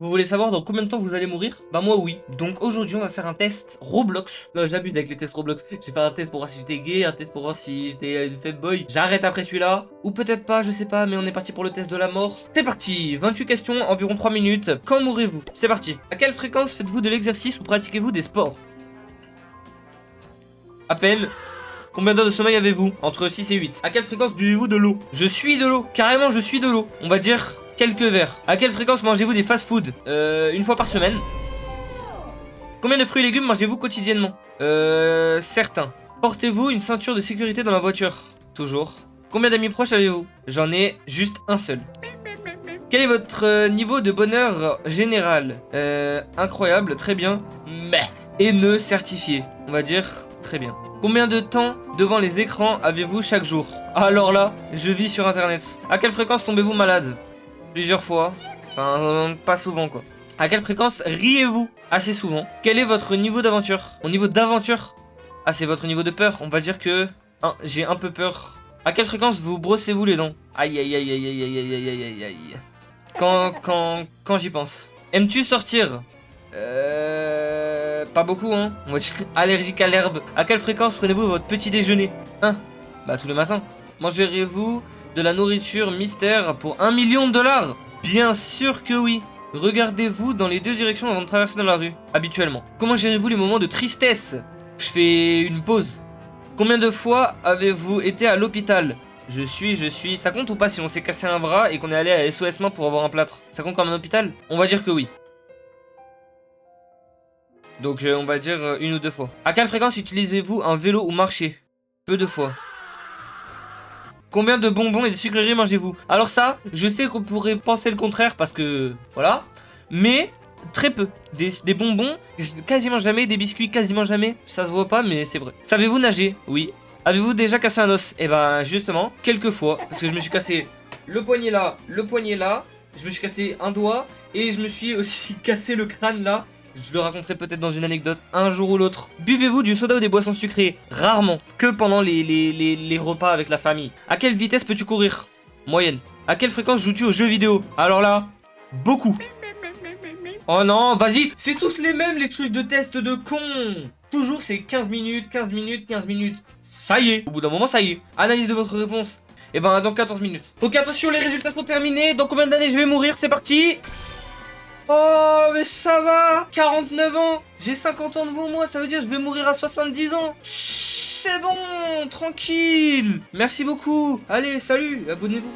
Vous voulez savoir dans combien de temps vous allez mourir? Bah moi oui. Donc aujourd'hui on va faire un test Roblox. Non j'abuse avec les tests Roblox. J'ai fait un test pour voir si j'étais gay, un test pour voir si j'étais faible boy. J'arrête après celui-là. Ou peut-être pas, je sais pas, mais on est parti pour le test de la mort. C'est parti, 28 questions, environ 3 minutes. Quand mourrez-vous? C'est parti. À quelle fréquence faites-vous de l'exercice ou pratiquez-vous des sports? À peine. Combien d'heures de sommeil avez-vous? Entre 6 et 8. À quelle fréquence buvez-vous de l'eau? Je suis de l'eau. Carrément, je suis de l'eau. On va dire quelques verres. À quelle fréquence mangez-vous des fast-food? Une fois par semaine. Combien de fruits et légumes mangez-vous quotidiennement? Certains. Portez-vous une ceinture de sécurité dans la voiture? Toujours. Combien d'amis proches avez-vous? J'en ai juste un seul. Quel est votre niveau de bonheur général? Incroyable, très bien. Mais haineux certifié. On va dire très bien. Combien de temps devant les écrans avez-vous chaque jour? Alors là, je vis sur internet. À quelle fréquence tombez-vous malade? Plusieurs fois. Enfin, pas souvent quoi. À quelle fréquence riez-vous? Assez souvent. Quel est votre niveau d'aventure? Mon niveau d'aventure? Ah, c'est votre niveau de peur. On va dire que j'ai un peu peur. À quelle fréquence vous brossez-vous les dents? Aïe aïe aïe aïe aïe aïe aïe aïe aïe aïe. Quand j'y pense. Aimes-tu sortir? Pas beaucoup, hein. On va dire allergique à l'herbe. À quelle fréquence prenez-vous votre petit déjeuner? Bah, tous les matins. Mangerez-vous de la nourriture mystère pour 1 million de dollars? Bien sûr que oui. Regardez-vous dans les deux directions avant de traverser dans la rue? Habituellement. Comment gérez-vous les moments de tristesse? Je fais une pause. Combien de fois avez-vous été à l'hôpital? Je suis. Ça compte ou pas si on s'est cassé un bras et qu'on est allé à SOS Main pour avoir un plâtre? Ça compte comme un hôpital? On va dire que oui. Donc on va dire une ou deux fois. À quelle fréquence utilisez-vous un vélo ou marchez? Peu de fois. Combien de bonbons et de sucreries mangez-vous? Alors ça, je sais qu'on pourrait penser le contraire parce que... Voilà. Mais très peu. Des bonbons, quasiment jamais. Des biscuits, quasiment jamais. Ça se voit pas, mais c'est vrai. Savez-vous nager? Oui. Avez-vous déjà cassé un os? Eh ben justement, quelques fois. Parce que je me suis cassé le poignet là, le poignet là. Je me suis cassé un doigt. Et je me suis aussi cassé le crâne là. Je le raconterai peut-être dans une anecdote un jour ou l'autre. Buvez-vous du soda ou des boissons sucrées? Rarement. Que pendant les repas avec la famille. À quelle vitesse peux-tu courir? Moyenne. À quelle fréquence joues-tu aux jeux vidéo? Alors là, beaucoup. Oh non, vas-y. C'est tous les mêmes les trucs de test de con. Toujours c'est 15 minutes, 15 minutes, 15 minutes. Ça y est. Au bout d'un moment, ça y est. Analyse de votre réponse. Et ben dans 14 minutes. Ok, attention, les résultats sont terminés. Dans combien d'années je vais mourir? C'est parti. Oh, mais ça va! 49 ans! J'ai 50 ans devant moi, ça veut dire que je vais mourir à 70 ans! C'est bon! Tranquille! Merci beaucoup! Allez, salut! Abonnez-vous!